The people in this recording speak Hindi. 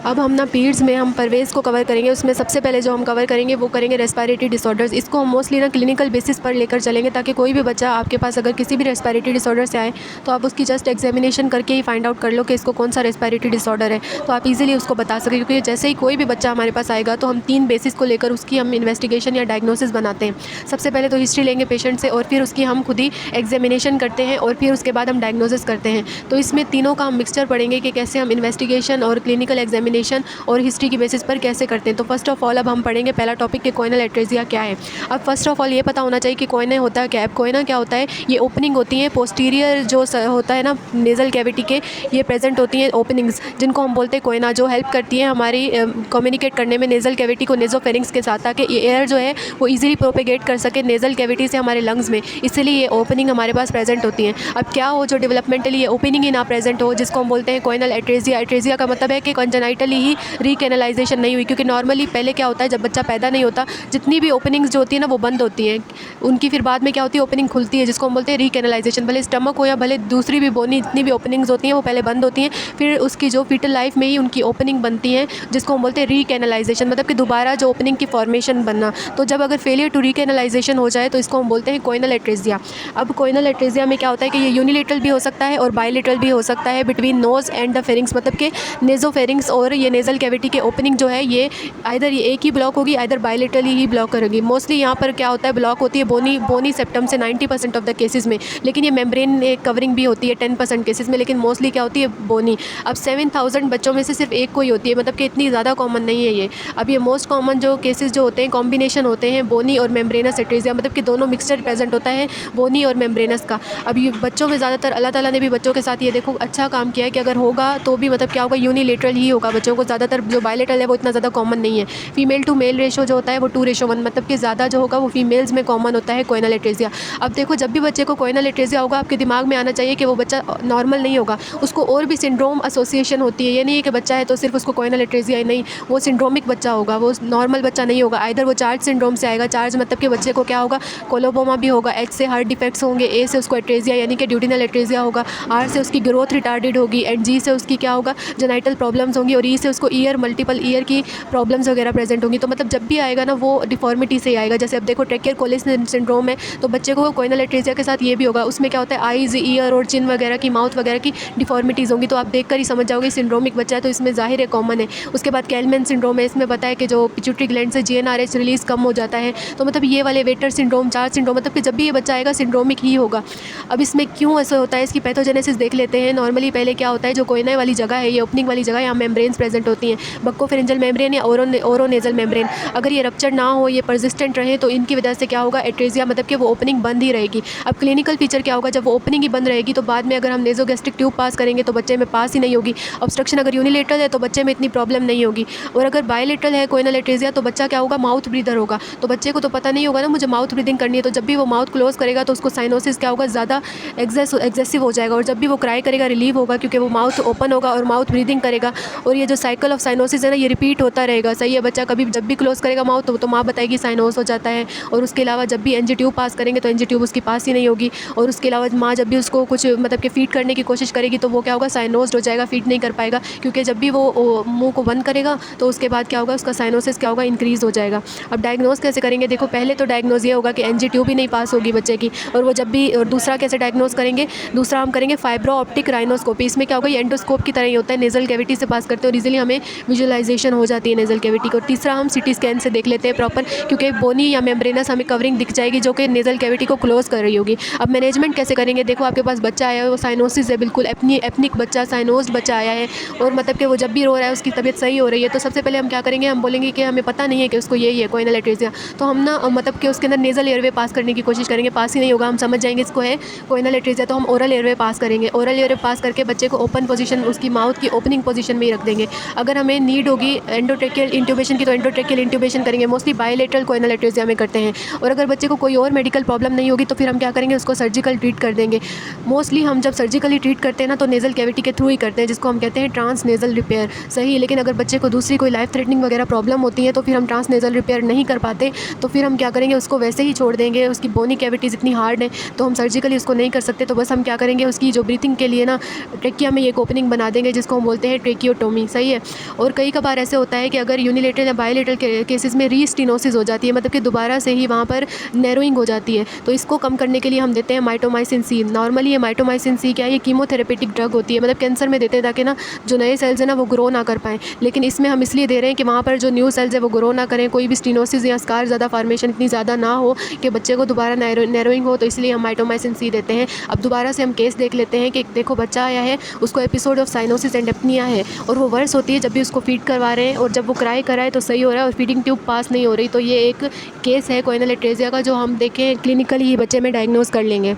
अब हम ना पीड्स में हम परवेज़ को कवर करेंगे। उसमें सबसे पहले जो हम कवर करेंगे वो करेंगे रेस्पिरेटरी डिसऑर्डर्स। इसको हम मोस्टली ना क्लिनिकल बेसिस पर लेकर चलेंगे, ताकि कोई भी बच्चा आपके पास अगर किसी भी रेस्पिरेटरी डिसऑर्डर से आए तो आप उसकी जस्ट एग्जामिनेशन करके ही फाइंड आउट कर लो कि इसको कौन सा रेस्पिरेटरी डिसऑर्डर है, तो आप इजीली उसको बता सकें। क्योंकि जैसे ही कोई भी बच्चा हमारे पास आएगा तो हम 3 बेसिस को लेकर उसकी हम इन्वेस्टिगेशन या डायग्नोसिस बनाते हैं। सबसे पहले तो हिस्ट्री लेंगे पेशेंट से, और फिर उसकी हम खुद ही एग्जामिनेशन करते हैं, और फिर उसके बाद हम डायग्नोसिस करते हैं। तो इसमें तीनों का हम मिक्सचर पढ़ेंगे कि कैसे हम इन्वेस्टिगेशन और क्लिनिकल एग्जामिनेशन और हिस्ट्री की बेसिस पर कैसे करते हैं। तो फर्स्ट ऑफ ऑल अब हम पढ़ेंगे पहला टॉपिक कि कोइनल एट्रेसिया क्या है। अब फर्स्ट ऑफ ऑल ये पता होना चाहिए कि कोइना होता क्या है। कोइना क्या होता है, ये ओपनिंग होती है पोस्टीरियर जो होता है ना नेज़ल कैविटी के, ये प्रेजेंट होती हैं ओपनिंग्स, जिनको हम बोलते हैं कोइना, जो हेल्प करती है हमारी कम्युनिकेट करने में नेज़ल कैविटी को नेज़ोफेरिंक्स के साथ, ताकि एयर जो है वो इजीली प्रोपेगेट कर सके नेज़ल कैविटी से हमारे लंग्स में। इसलिए ये ओपनिंग हमारे पास प्रेजेंट होती हैं। अब क्या हो जो डेवलपमेंटली ये ओपनिंग ही ना प्रेजेंट हो, जिसको हम बोलते हैं कोइनल एट्रेसिया। एट्रेसिया का मतलब है कि कंजेनाइटली ही रीकैनलाइजेशन नहीं हुई, क्योंकि नॉर्मली पहले क्या होता है जब बच्चा पैदा नहीं होता जितनी भी ओपनिंग्स जो होती है ना वो बंद होती हैं उनकी, फिर बाद में क्या होती है ओपनिंग खुलती है, जिसको हम बोलते हैं रीकैनलाइजेशन। भले स्टमक हो या भले दूसरी भी बोनी, जितनी भी ओपनिंग्स होती हैं वो पहले बंद होती हैं, फिर उसकी जो फीटल लाइफ में ही उनकी ओपनिंग बनती है, जिसको हम बोलते हैं रीकैनलाइजेशन, मतलब कि दोबारा जो ओपनिंग की फॉर्मेशन बनना। तो जब अगर फेलियर टू रीकैनलाइजेशन हो जाए तो इसको हम बोलते हैं कोइनल एट्रेसिया। अब कोइनल एट्रेसिया में क्या होता है कि ये यूनिलेटरल भी हो सकता है और बायलेटरल भी हो सकता है between nose and the pharynx, मतलब कि नेज़ोफेरिंग्स और ये नेज़ल कैविटी के ओपनिंग जो है ये आइदर ये एक ही ब्लॉक होगी, आइदर बायलेटरली ही ब्लॉक करेगी। मोस्टली यहाँ पर क्या होता है ब्लॉक होती है बोनी सेप्टम से 90% ऑफ द केसेस में, लेकिन ये मेम्ब्रेन कवरिंग भी होती है 10% केसेस में, लेकिन मोस्टली क्या होती है बोनी। अब 7000 बच्चों में से सिर्फ एक को ही होती है, मतलब कि इतनी ज़्यादा कॉमन नहीं है ये। अब ये मोस्ट कॉमन जो केसेस जो होते हैं कॉम्बिनेशन होते हैं बोनी और मेम्ब्रेनस एट्रेसिया, मतलब कि दोनों मिक्सचर प्रेजेंट होता है बोनी और मेम्ब्रेनस का। अब ये बच्चों में ज़्यादातर अल्लाह ताला ने भी बच्चों के साथ ये देखो अच्छा काम किया है कि अगर होगा तो भी मतलब क्या होगा यूनिलेटरल ही होगा बच्चों को, ज़्यादातर जो बायलेटरल है वो इतना ज़्यादा कॉमन नहीं है। फीमेल टू मेल रेशो जो होता है वो 2:1, मतलब कि ज़्यादा जो होगा वो फीमेल्स में कॉमन होता है कोइनल एट्रेसिया। अब देखो जब भी बच्चे को कोइनल एट्रेसिया होगा आपके दिमाग में आना चाहिए कि वो बच्चा नॉर्मल नहीं होगा, उसको और भी सिंड्रोम एसोसिएशन होती है। ये नहीं है कि बच्चा है तो सिर्फ उसको कोइनल एट्रेसिया ही, नहीं, वो सिंड्रोमिक बच्चा होगा, वो नॉर्मल बच्चा नहीं होगा। आइदर वो चार्ज सिंड्रोम से आएगा, चार्ज मतलब कि बच्चे को क्या होगा कोलोबोमा भी होगा, एच से हार्ट डिफेक्ट्स होंगे, ए से उसको एट्रेसिया यानी कि ड्यूडिनल एट्रेसिया होगा, आर से उसकी ग्रोथ रिटार्डेड होगी, एंड जी से उसकी क्या होगा जेनाइटल प्रॉब्लम्स होंगी, और ई से उसको ईयर मल्टीपल ईयर की प्रॉब्लम्स वगैरह प्रेजेंट होंगी। तो मतलब जब भी आएगा ना वो डिफॉर्मिटी से ही आएगा। जैसे अब देखो ट्रेकियर कोलिस सिंड्रोम है तो बच्चे को कोइनल एट्रेसिया के साथ ये भी होगा, उसमें क्या होता है आईज, ईयर और चिन वगैरह की, माउथ वगैरह की डिफॉर्मिटीज़ होंगी। तो आप देखकर ही समझ जाओगे सिंड्रोमिक बच्चा है, तो इसमें जाहिर है कॉमन है। उसके बाद कैलमैन सिंड्रोम है, इसमें बताया कि जो पिट्यूटरी ग्लैंड से जीएनआरएच रिलीज़ कम हो जाता है। तो मतलब ये वाले वेटर सिंड्रोम, चार्ज सिंड्रोम, मतलब कि जब भी ये बच्चा आएगा सिंड्रोमिक ही होगा। अब इसमें क्यों ऐसा होता है इसकी पैथोजेनेसिस देख लेते हैं। नॉर्मली पहले क्या होता है जो कोइना वाली जगह है, ये ओपनिंग वाली जगह, यहाँ मेम्ब्रेन्स प्रेजेंट होती हैं, बक्कोफेरेंजियल मेम्ब्रेन या ओरोनेजल मेम्ब्रेन। अगर ये रप्चर ना हो, ये परसिस्टेंट रहे तो इनकी वजह से क्या होगा एट्रेसिया, मतलब कि वो ओपनिंग बंद ही रहेगी। अब क्लिनिकल फीचर क्या होगा, जब वो ओपनिंग ही बंद रहेगी तो बाद में अगर हम नेजोगैस्ट्रिक ट्यूब पास करेंगे तो बच्चे में पास ही नहीं होगी। ऑब्स्ट्रक्शन अगर यूनिलेटरल है तो बच्चे में इतनी प्रॉब्लम नहीं होगी, और अगर बायलेटरल है कोइनल एट्रेसिया तो बच्चा क्या होगा माउथ ब्रीदर होगा। तो बच्चे को तो पता नहीं होगा ना मुझे माउथ ब्रीदिंग करनी है, तो जब भी वो माउथ क्लोज करेगा तो उसको साइनोसिस क्या होगा ज़्यादा एग्जेसिव हो जाएगा, और जब भी वो क्राई करेगा रिलीव होगा क्योंकि वो माउथ ओपन होगा और माउथ ब्रीदिंग करेगा। और ये जो साइकिल ऑफ साइनोसिस है ना ये रिपीट होता रहेगा। सही है, बच्चा कभी जब भी क्लोज करेगा माउथ तो माँ बताएगी साइनोस हो जाता है, और उसके अलावा जब भी एनजी ट्यूब पास करेंगे तो एनजी ट्यूब उसकी पास ही नहीं होगी, और उसके अलावा माँ जब भी उसको कुछ मतलब कि फीड करने की कोशिश करेगी तो वो क्या होगा साइनोस्ड हो जाएगा, फीड नहीं कर पाएगा, क्योंकि जब भी वो मुंह को बंद करेगा तो उसके बाद क्या होगा उसका साइनोसिस क्या होगा इंक्रीज़ हो जाएगा। अब डायग्नोज कैसे करेंगे, देखो पहले तो डायग्नोज ये होगा कि एनजी ट्यूब ही नहीं पास होगी बच्चे की, और वो जब भी, और दूसरा कैसे डायग्नोज करेंगे, दूसरा हम करेंगे फाइब्रो ऑप्टिक राइनोस्कोपी। इसमें क्या होगा ये एंडोस्कोप की तरह ही होता है, नेजल कैविटी से पास करते हैं और इजीली हमें विजुअलाइजेशन हो जाती है नेजल कैविटी को। तीसरा हम सिटी स्कैन से देख लेते हैं प्रॉपर, क्योंकि बोनी या मेम्ब्रेनस हमें कवरिंग दिख जाएगी जो कि नेजल कैविटी को क्लोज कर रही होगी। अब मैनेजमेंट कैसे करेंगे, देखो आपके पास बच्चा आया है वो साइनोसिस है, बिल्कुल एपनिक बच्चा, साइनोस्ड बच्चा आया है, और मतलब कि वो जब भी रो रहा है उसकी तबीयत सही हो रही है, तो सबसे पहले हम क्या करेंगे, हम बोलेंगे कि हमें पता नहीं है कि उसको यही है कोइनल एट्रेसिया, तो हम ना मतलब कि उसके अंदर नेजल एयरवे पास करने की कोशिश करेंगे, पास ही नहीं होगा, हम समझ जाएंगे इसको है कोइनल एट्रेसिया, तो हम ओरल एयरवे पास करेंगे। ओरल एयरवे पास करके बच्चे को ओपन पोजीशन, उसकी माउथ की ओपनिंग पोजीशन में ही रख देंगे। अगर हमें नीड होगी एंडोट्रेकियल इंट्यूबेशन की तो एंडोट्रेकियल इंट्यूबेशन करेंगे, मोस्टली बायलेटरल कोइनल एट्रेसिया में करते हैं। और अगर बच्चे को कोई और मेडिकल प्रॉब्लम नहीं होगी तो फिर हम क्या करेंगे उसको सर्जिकल ट्रीट कर देंगे। मोस्टली हम जब सर्जिकली ट्रीट करते हैं ना तो नेजल कैविटी के थ्रू ही करते हैं, जिसको हम कहते हैं ट्रांस नेजल रिपेयर। सही, लेकिन अगर बच्चे को दूसरी कोई लाइफ थ्रेटनिंग वगैरह प्रॉब्लम होती है तो फिर हम ट्रांस नेजल रिपेयर नहीं कर पाते, तो फिर हम क्या करेंगे उसको वैसे ही छोड़ देंगे। उसकी बोनी कैविटीज़ इतनी हार्ड है तो हम सर्जिकली उसको नहीं कर सकते, तो बस हम क्या करेंगे उसकी जो ब्रीथिंग के लिए ना ट्रेकिया में एक ओपनिंग बना देंगे जिसको हम बोलते हैं ट्रेकियोटोमी। सही है। और कई कभार ऐसे होता है कि अगर यूनिलेटरल या बायलेटरल केसेस में रीस्टिनोसिस हो जाती है, मतलब कि दोबारा से ही वहाँ पर नैरोइंग हो जाती है, तो इसको कम करने के लिए हम देते हैं माइटोमाइसिन सी। नॉर्मली ये माइटोमाइसिन सी क्या है, ये कीमोथेरेपेटिक ड्रग होती है, मतलब कैंसर में देते हैं ताकि ना जो नए सेल्स हैं ना वो ग्रो ना कर पाएँ। लेकिन इसमें हम इसलिए दे रहे हैं कि वहाँ पर जो न्यू सेल्स है वो ग्रो ना करें, कोई भी स्टिनोसिस या स्कार ज़्यादा फॉर्मेशन इतनी ज़्यादा ना हो कि बच्चे को दोबारा नैरोइंग हो, तो इसलिए हम माइटोमाइसिन सी देते हैं। अब दोबारा से हम केस देख लेते हैं कि देखो बच्चा आया है, उसको episode of cyanosis and apnoea है और वो वर्स होती है जब भी उसको फीड करवा रहे हैं, और जब वो क्राई कराए तो सही हो रहा है और फीडिंग ट्यूब पास नहीं हो रही। तो ये एक केस है कोएनल एट्रेसिया का, जो हम देखें क्लिनिकली ही बच्चे में डायग्नोज कर लेंगे।